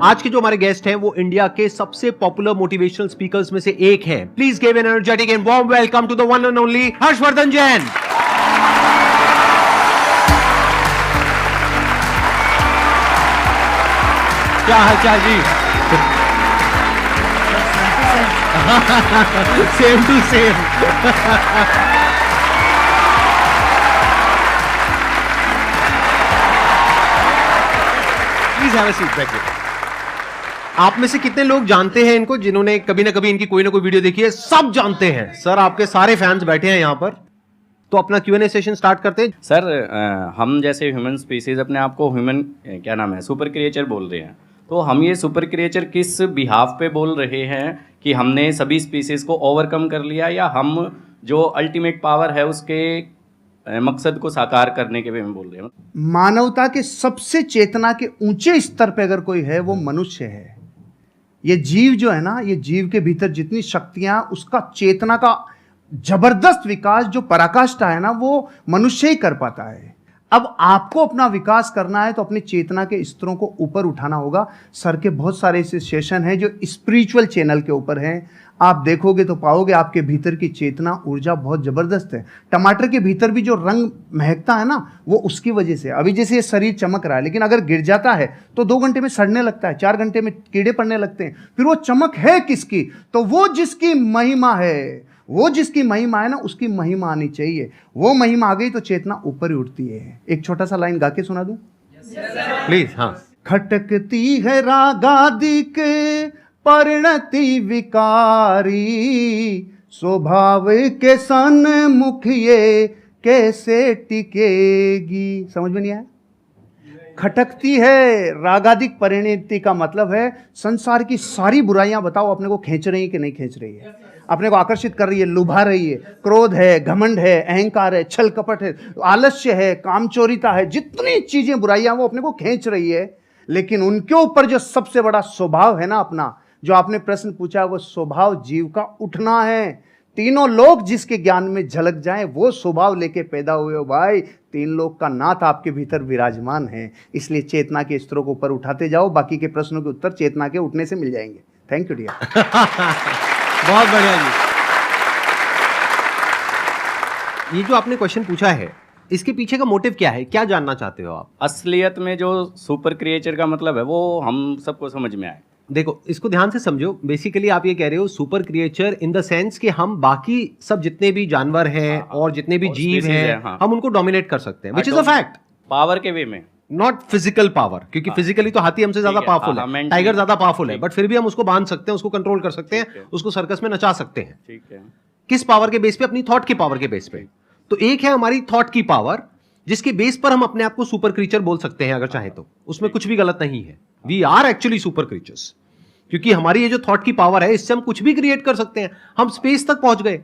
आज के जो हमारे गेस्ट हैं वो इंडिया के सबसे पॉपुलर मोटिवेशनल स्पीकर्स में से एक हैं। Please give an energetic and warm welcome to the one and only Harshvardhan Jain. क्या हालचाल जी? Same to same. Please have a seat, बैठिए। आप में से कितने लोग जानते हैं इनको, जिन्होंने कभी ना कभी इनकी कोई ना कोई वीडियो देखी है? सब जानते हैं सर, आपके सारे फैंस बैठे हैं यहां पर। तो अपना Q&A सेशन स्टार्ट करते हैं। सर हम जैसे ह्यूमन स्पीसीज अपने आप को ह्यूमन क्या नाम है सुपर क्रिएचर बोल रहे हैं, तो हम ये सुपर क्रिएचर किस बिहाफ पे बोल रहे हैं कि हमने सभी स्पीसीज को ओवरकम कर लिया, या हम जो अल्टीमेट पावर है उसके मकसद को साकार करने के वे में बोल रहे हैं? मानवता के सबसे चेतना के ऊंचे स्तर पे अगर कोई है वो मनुष्य है। ये जीव जो है ना, ये जीव के भीतर जितनी शक्तियां, उसका चेतना का जबरदस्त विकास जो पराकाष्ठा है ना, वो मनुष्य ही कर पाता है। अब आपको अपना विकास करना है तो अपनी चेतना के स्तरों को ऊपर उठाना होगा। सर के बहुत सारे ऐसे सेशन हैं जो स्पिरिचुअल चैनल के ऊपर हैं, आप देखोगे तो पाओगे आपके भीतर की चेतना ऊर्जा बहुत जबरदस्त है। टमाटर के भीतर भी जो रंग महकता है ना, वो उसकी वजह से। अभी जैसे ये शरीर चमक रहा है, लेकिन अगर गिर जाता है तो 2 घंटे में सड़ने लगता है, 4 घंटे में कीड़े पड़ने लगते हैं। फिर वो चमक है किसकी? तो वो जिसकी महिमा है, वो जिसकी महिमा है ना, उसकी महिमा आनी चाहिए। वो महिमा आ गई तो चेतना ऊपर ही उठती है। एक छोटा सा लाइन गा के सुना दूं प्लीज? हाँ। खटकती है रागादिक परिणति विकारी, स्वभाव के सन्मुख ये कैसे टिकेगी। समझ में नहीं आया? खटकती है रागादिक परिणति का मतलब है संसार की सारी बुराइयां बताओ अपने को खींच रही है कि नहीं खींच रही है, अपने को आकर्षित कर रही है, लुभा रही है। क्रोध है, घमंड है, अहंकार है, छल कपट है, आलस्य है, कामचोरिता है, जितनी चीजें बुराइयां वो अपने को खींच रही है। लेकिन उनके ऊपर जो सबसे बड़ा स्वभाव है ना अपना, जो आपने प्रश्न पूछा, वो स्वभाव जीव का उठना है। तीनों लोग जिसके ज्ञान में झलक जाएं, वो स्वभाव लेके पैदा हुए हो भाई। 3 लोग का नाथ आपके भीतर विराजमान है। इसलिए चेतना के स्तरों को ऊपर उठाते जाओ, बाकी के प्रश्नों के उत्तर चेतना के उठने से मिल जाएंगे। Thank you dear. बहुत बढ़िया जी। ये जो आपने क्वेश्चन पूछा है, इसके पीछे का मोटिव क्या है? क्या जानना चाहते हो आप? असलियत में जो सुपर क्रिएचर का मतलब है वो हम सबको समझ में आए। देखो, इसको ध्यान से समझो। बेसिकली आप ये कह रहे हो super creature in the sense कि हम बाकी सब जितने भी जानवर हैं और जितने भी जीव हैं, हम उनको डोमिनेट कर सकते हैं, which is a fact. Power के वे में, नॉट फिजिकल पावर, क्योंकि फिजिकली तो हाथी हमसे ज्यादा पावरफुल है, टाइगर ज्यादा पावरफुल है, बट फिर भी हम उसको बांध सकते हैं, उसको कंट्रोल कर सकते हैं, उसको सर्कस में नचा सकते हैं। ठीक है। किस पावर के बेस पे? अपनी थॉट की पावर के बेस पे। तो एक है हमारी थॉट की पावर, जिसके बेस पर हम अपने आप को सुपर क्रीचर बोल सकते हैं अगर चाहे तो। उसमें कुछ भी गलत नहीं है। We are actually super creatures, क्योंकि हमारी ये जो थॉट की पावर है, इससे हम कुछ भी क्रिएट कर सकते हैं। हम स्पेस तक पहुंच गए।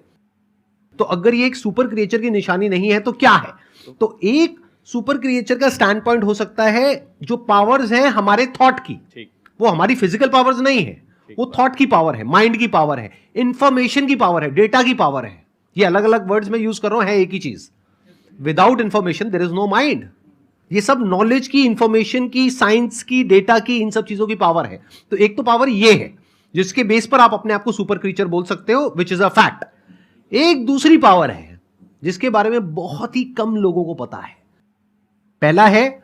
तो अगर ये एक सुपर क्रिएचर की निशानी नहीं है तो क्या है? तो एक सुपर क्रिएचर का स्टैंड पॉइंट हो सकता है जो पावर्स हैं हमारे थॉट की, वो हमारी फिजिकल पावर्स नहीं है, वो थॉट की पावर है, माइंड की पावर है, इंफॉर्मेशन की पावर है, डेटा की पावर है। ये अलग अलग वर्ड्स में यूज कर रहा हूं, है एक ही चीज। Without information there is no mind. ये सब नॉलेज की, इंफॉर्मेशन की, साइंस की, डेटा की, इन सब चीजों की पावर है। तो एक तो पावर ये है जिसके बेस पर आप अपने आप को सुपर क्रीचर बोल सकते हो, विच इज अ फैक्ट। एक दूसरी पावर है जिसके बारे में बहुत ही कम लोगों को पता है। पहला है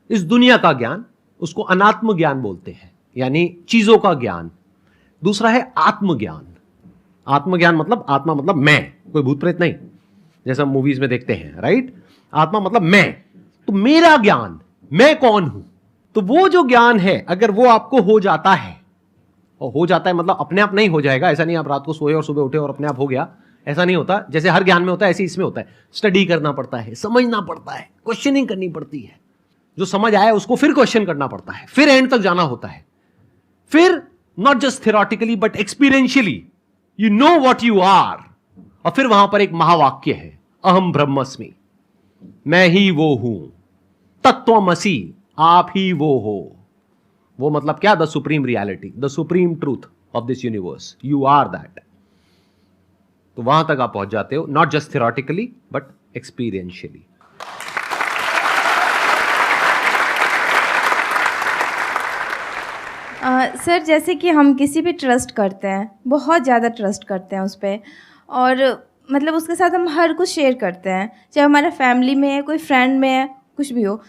इस दुनिया का ज्ञान, उसको अनात्म ज्ञान बोलते हैं, यानी चीजों का ज्ञान। दूसरा है आत्मज्ञान। आत्मज्ञान मतलब, आत्मा मतलब मैं, कोई भूत प्रेत नहीं, जैसा मूवीज में देखते हैं, राइट? आत्मा मतलब मैं। तो मेरा ज्ञान, मैं कौन हूं। तो वो जो ज्ञान है, अगर वो आपको हो जाता है, और हो जाता है मतलब अपने आप नहीं हो जाएगा, ऐसा नहीं आप रात को सोए और सुबह उठे और अपने आप हो गया, ऐसा नहीं होता। जैसे हर ज्ञान में होता है, ऐसे इसमें होता है। स्टडी करना पड़ता है, समझना पड़ता है, क्वेश्चनिंग करनी पड़ती है। जो समझ आया उसको फिर क्वेश्चन करना पड़ता है, फिर एंड तक जाना होता है। फिर not just theoretically but experientially you know what you are. और फिर वहां पर एक महावाक्य है, अहम ब्रह्मस्मि, मैं ही वो हूं, तत्वमसि, आप ही वो हो। वो मतलब क्या? The supreme reality, the supreme truth of this universe, you are that. तो वहां तक आप पहुंच जाते हो, not just theoretically but experientially. Sir जैसे कि हम किसी पे ट्रस्ट करते हैं, बहुत ज़्यादा ट्रस्ट करते हैं उस पर, और मतलब उसके साथ हम हर कुछ शेयर करते हैं, चाहे हमारा फैमिली में है, कोई फ्रेंड में है, कुछ भी हो।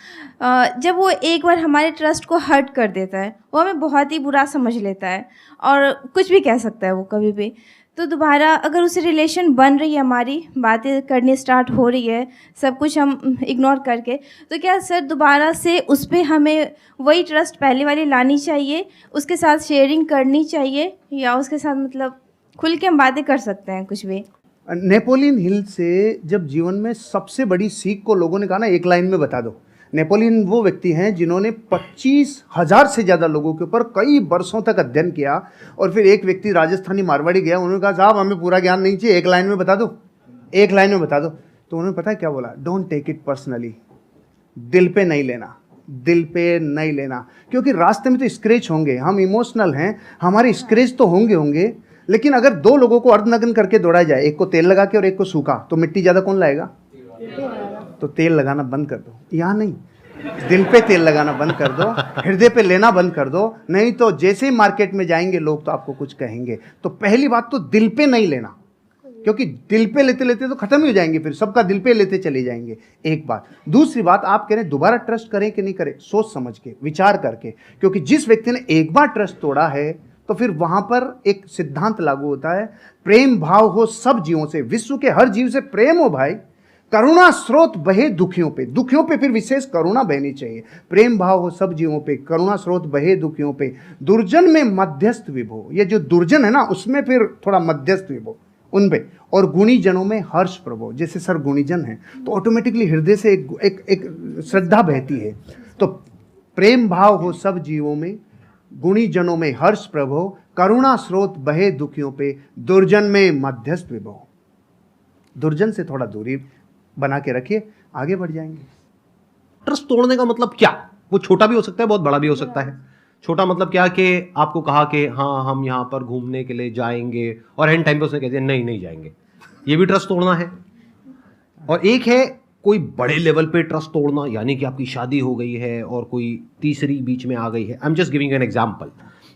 जब वो एक बार हमारे ट्रस्ट को हर्ट कर देता है, वो हमें बहुत ही बुरा समझ लेता है और कुछ भी कह सकता है वो कभी भी। तो दोबारा अगर उससे रिलेशन बन रही है, हमारी बातें करनी स्टार्ट हो रही है, सब कुछ हम इग्नोर करके, तो क्या सर दोबारा से उस पर हमें वही ट्रस्ट पहले वाली लानी चाहिए, उसके साथ शेयरिंग करनी चाहिए, या उसके साथ मतलब खुल के हम बातें कर सकते हैं कुछ भी? नेपोलियन हिल से जब जीवन में सबसे बड़ी सीख को लोगों ने कहा ना, एक लाइन में बता दो। नेपोलियन वो व्यक्ति हैं जिन्होंने 25,000 से ज़्यादा लोगों के ऊपर कई वर्षों तक अध्ययन किया, और फिर एक व्यक्ति राजस्थानी मारवाड़ी गया, उन्होंने कहा साहब हमें पूरा ज्ञान नहीं चाहिए, एक लाइन में बता दो, एक लाइन में बता दो। तो उन्होंने पता है क्या बोला? डोंट टेक इट पर्सनली, दिल पे नहीं लेना, दिल पे नहीं लेना, क्योंकि रास्ते में तो स्क्रैच होंगे, हम इमोशनल हैं, हमारे स्क्रैच तो होंगे, लेकिन अगर दो लोगों को अर्धनग्न करके दौड़ा जाए, एक को तेल लगा के और एक को सूखा, तो मिट्टी ज़्यादा कौन लाएगा? तो तेल लगाना बंद कर दो, यहाँ नहीं, दिल पे तेल लगाना बंद कर दो, हृदय पे लेना बंद कर दो, नहीं तो जैसे ही मार्केट में जाएंगे लोग तो आपको कुछ कहेंगे। तो पहली बात तो दिल पे नहीं लेना, क्योंकि दिल पे लेते लेते तो खत्म ही हो जाएंगे, फिर सबका दिल पे लेते चले जाएंगे। एक बात। दूसरी बात, आप कह रहे हैं दोबारा ट्रस्ट करें कि नहीं करें, सोच समझ के, विचार करके, क्योंकि जिस व्यक्ति ने एक बार ट्रस्ट तोड़ा है तो फिर वहां पर एक सिद्धांत लागू होता है, प्रेम भाव हो सब जीवों से, विश्व के हर जीव से प्रेम हो भाई, करुणा स्रोत बहे दुखियों पे, दुखियों पे फिर विशेष करुणा बहनी चाहिए, प्रेम भाव हो सब जीवों पे, करुणा स्रोत बहे दुखियों पे, दुर्जन में मध्यस्थ विभो, ये जो दुर्जन है ना उसमें फिर थोड़ा मध्यस्थ विभो उन पे, और गुणी जनों में हर्ष प्रभो, जैसे सर गुणीजन है तो ऑटोमेटिकली हृदय से एक श्रद्धा बहती है। तो प्रेम भाव हो सब जीवों में, गुणी जनों में हर्ष प्रभो, करुणा स्रोत बहे दुखियों पे, दुर्जन में मध्यस्थ विभो। दुर्जन से थोड़ा दूरी बना के रखिए, आगे बढ़ जाएंगे। ट्रस्ट तोड़ने का मतलब क्या? वो छोटा भी हो सकता है, बहुत बड़ा भी हो सकता है। छोटा मतलब क्या कि आपको कहा कि हाँ हम यहाँ पर घूमने के लिए जाएंगे, और एंड टाइम पे उसने कह दिया नहीं जाएंगे, ये भी ट्रस्ट तोड़ना है। और एक है कोई बड़े लेवल पे ट्रस्ट तोड़ना, यानी कि आपकी शादी हो गई है और कोई तीसरी बीच में आ गई है, I am just giving an example,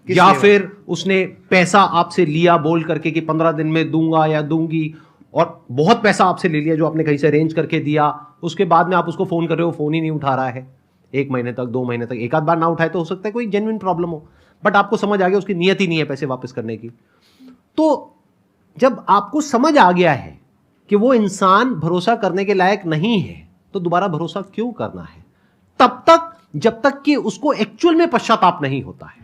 या फिर उसने पैसा आपसे लिया बोल करके कि 15 दिन में दूंगा या दूंगी, और बहुत पैसा आपसे ले लिया जो आपने कहीं से अरेंज करके दिया, उसके बाद में आप उसको फोन कर रहे हो, फोन ही नहीं उठा रहा है 1 महीने तक, 2 महीने तक, एक आध बार ना उठाए तो हो सकता है कोई जेन्युइन प्रॉब्लम हो, बट आपको समझ आ गया उसकी नियत ही नहीं है पैसे वापस करने की। तो जब आपको समझ आ गया है कि वो इंसान भरोसा करने के लायक नहीं है, तो दोबारा भरोसा क्यों करना है? तब तक जब तक कि उसको एक्चुअल में पश्चाताप नहीं होता है।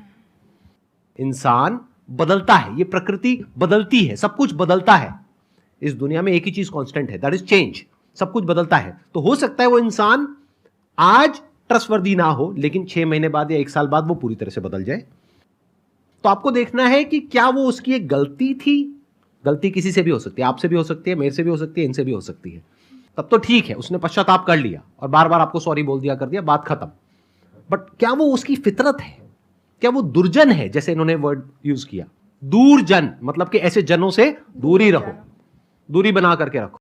इंसान बदलता है, ये प्रकृति बदलती है, सब कुछ बदलता है, इस दुनिया में एक ही चीज कांस्टेंट है, दैट इज चेंज, सब कुछ बदलता है। तो हो सकता है वो इंसान आज ट्रस्टवर्दी ना हो, लेकिन 6 महीने बाद या 1 साल बाद वो पूरी तरह से बदल जाए। तो आपको देखना है कि क्या वो उसकी एक गलती थी, गलती किसी से भी हो सकती है, आपसे भी हो सकती है, मेरे से भी हो सकती है, इनसे भी हो सकती है, तब तो ठीक है, उसने पश्चाताप कर लिया और बार बार आपको सॉरी बोल दिया, कर दिया, बात खत्म। बट क्या वो उसकी फितरत है? क्या वो दुर्जन है? जैसे इन्होंने वर्ड यूज किया दूरजन, मतलब कि ऐसे जनों से दूरी रहो, दूरी बना करके रखो।